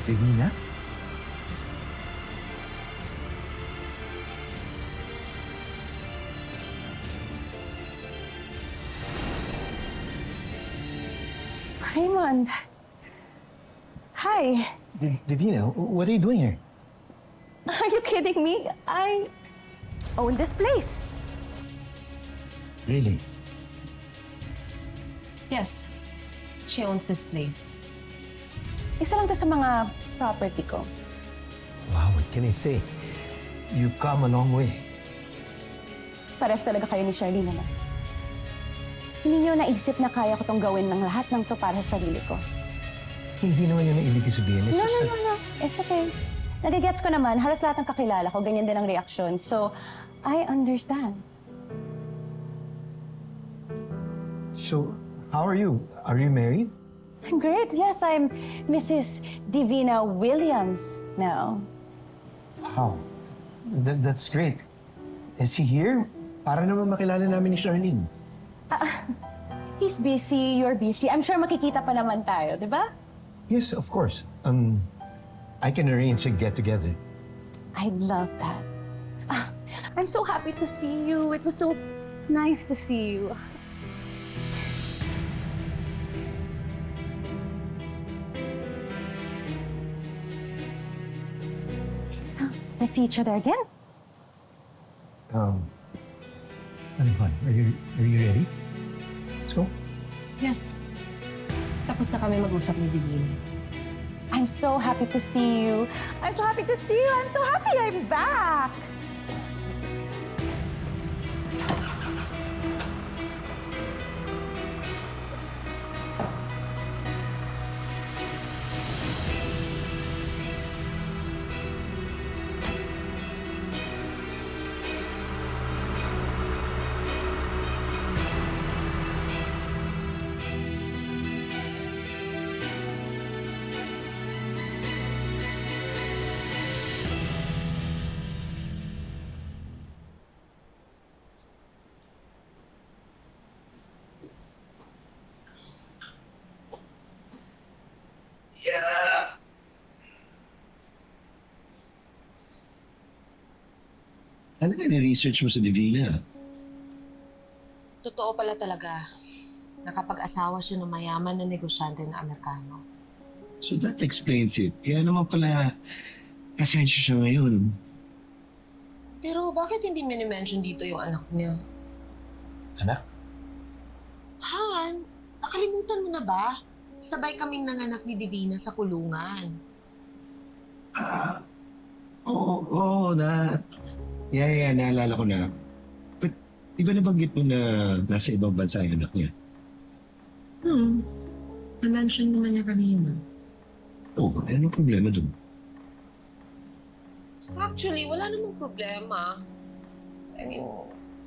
Divina? Raymond. Hi. Divina, what are you doing here? Are you kidding me? I own this place. Really? Yes, she owns this place. Isa lang to sa mga property ko. Wow, what can I say? You've come a long way. Pares talaga kayo ni Charlene naman. Hindi niyo naisip na kaya ko tong gawin ng lahat ng to para sa sarili ko. Hindi naman yun ang ibig sabihin. It's No, just no, that- no, no. It's okay. Nagigets ko naman, halos lahat ng kakilala ko, ganyan din ang reaksyon. So, I understand. So, how are you? Are you married? Great. Yes, I'm Mrs. Divina Williams now. Wow. That's great. Is he here? Para naman makilala namin ni Charlene. He's busy, you're busy. I'm sure makikita pa naman tayo, di ba? Yes, of course. I can arrange a get-together. I'd love that. I'm so happy to see you. It was so nice to see you. So, let's see each other again. Ano ba? Are you ready? Let's go. Yes. Tapos na kami mag-usap ni Divina. I'm so happy to see you. I'm so happy to see you. I'm so happy I'm back. Ano nga ni-research mo sa Divina? Totoo pala talaga. Nakapag-asawa siya ng mayaman na negosyante na Amerikano. So that explains it. Kaya naman pala, pasensya siya ngayon. Pero bakit hindi minimension dito yung anak niya? Anak? Han, nakalimutan mo na ba? Sabay kaming nanganak ni Divina sa kulungan. Oo, naalala ko na. But, di ba nabanggit mo na nasa ibang bansa yung anak niya? Na-mention naman niya kanina. Oo, anong problema dun? Actually, wala namang problema. I mean,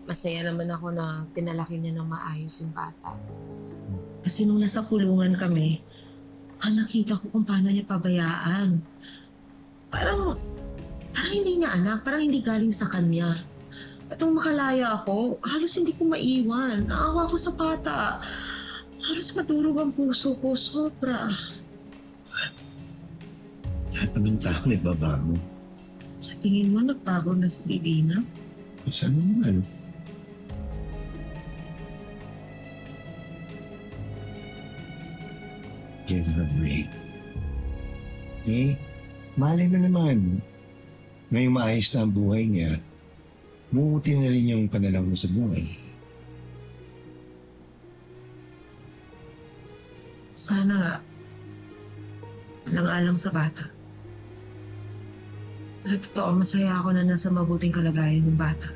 masaya naman ako na pinalaki niya ng maayos yung bata. Kasi nung nasa kulungan kami, nakita ko kung paano niya pabayaan. Parang hindi niya anak, parang hindi galing sa kanya. At nung makalaya ako, halos hindi ko maiwan. Naawa ko sa bata. Halos madurog ang puso ko, sobra. Lahat naman tao na babago. Sa tingin mo, nagbago na si Divina? Saan naman? Give her a break. Malay mo naman. Ngayong maayos na ang buhay niya, buuti na rin yung pananaw mo sa buhay. Sana nga. Alang-alang sa bata. At totoo, masaya ako na nasa mabuting kalagayan ng bata.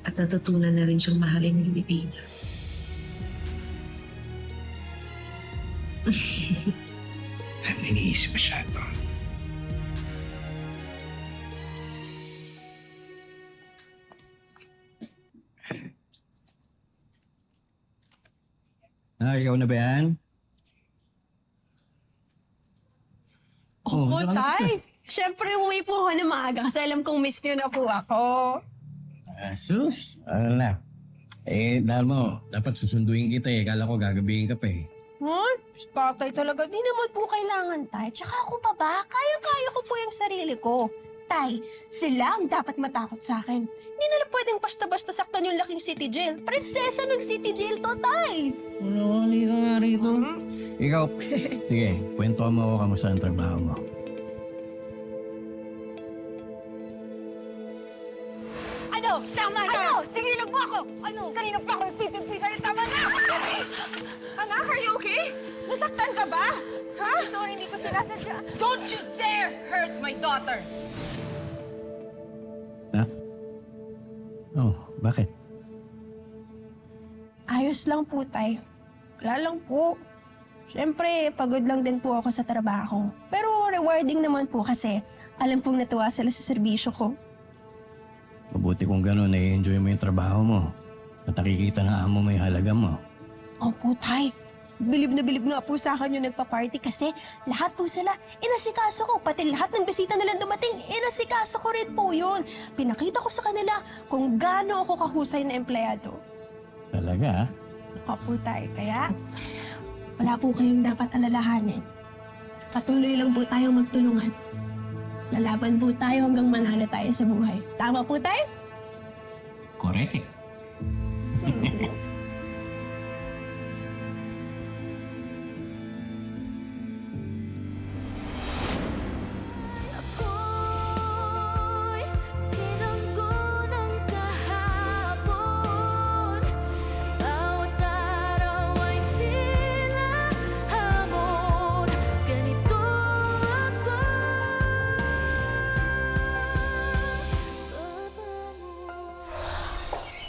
At natutunan na rin siyang mahalin ni Divina. At iniisip masyado. Ikaw na ba yan? Opo, Tay. Siyempre, umuwi po ako ng maaga kasi alam kong miss niyo na po ako. Sus, ano na. Dahil mo, dapat susunduin kita eh. Kala ko gagabihin ka pa eh. Huh? Tatay talaga, di naman po kailangan, Tay. Tsaka ako pa ba? Kaya-kaya ko po yung sarili ko. Tay, sila ang dapat matakot sa akin. Hindi nila pwedeng basta-basta saktan yung laking city jail. Prinsesa ng city jail to, Tay! Ano, halika nga rito. Ikaw, sige, kwento mo ako kamusta ang trabaho mo. Ano? Tama na! Ano? Sige lang mo ako! Ano? Kanina pa ako nagtitimpi sa'yo. Tama na! Anak, are you okay? Nasaktan ka ba? Ha? Sorry, hindi ko sinasadya. Don't you dare hurt my daughter! Ha? Oh, bakit? Ayos lang po, Tay. Wala lang po. Siyempre, pagod lang din po ako sa trabaho. Pero rewarding naman po kasi alam pong natuwa sila sa serbisyo ko. Mabuti kung gano'n, nai-enjoy mo yung trabaho mo. At nakikita ng amo mo yung halaga mo. Opo, Tay. Bilib na bilib nga po sa akin yung nagpa-party kasi lahat po sila inasikaso ko. Pati lahat ng bisita nilang dumating, inasikaso ko rin po yun. Pinakita ko sa kanila kung gaano ako kahusay na empleyado. Talaga, ah? Opo, Tay. Kaya wala po kayong dapat alalahanin. Patuloy lang po tayong magtulungan. Lalaban po tayo hanggang manalo tayo sa buhay. Tama po, Tay? Correct. Ako'y pinanggo ng kahapon. Bawat araw ay tila hamon. Ganito ako.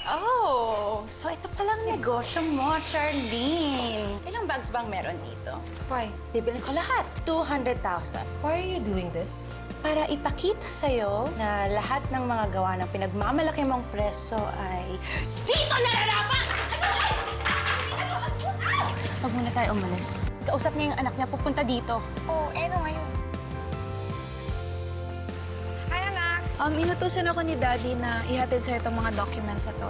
Oh, so ito palang negosyo mo, Charlene. Ilang bags bang meron dito? Why? Bibilin ko lahat. 200,000. Why are you doing this? Para ipakita sa'yo na lahat ng mga gawa ng pinagmamalaki mong preso ay dito nararapat! Huwag muna tayo umalis. Kausap niya yung anak niya, pupunta dito. Oh, ano ngayon? Hi, anak! Inutusan ako ni Daddy na ihatid sa itong mga documents na to.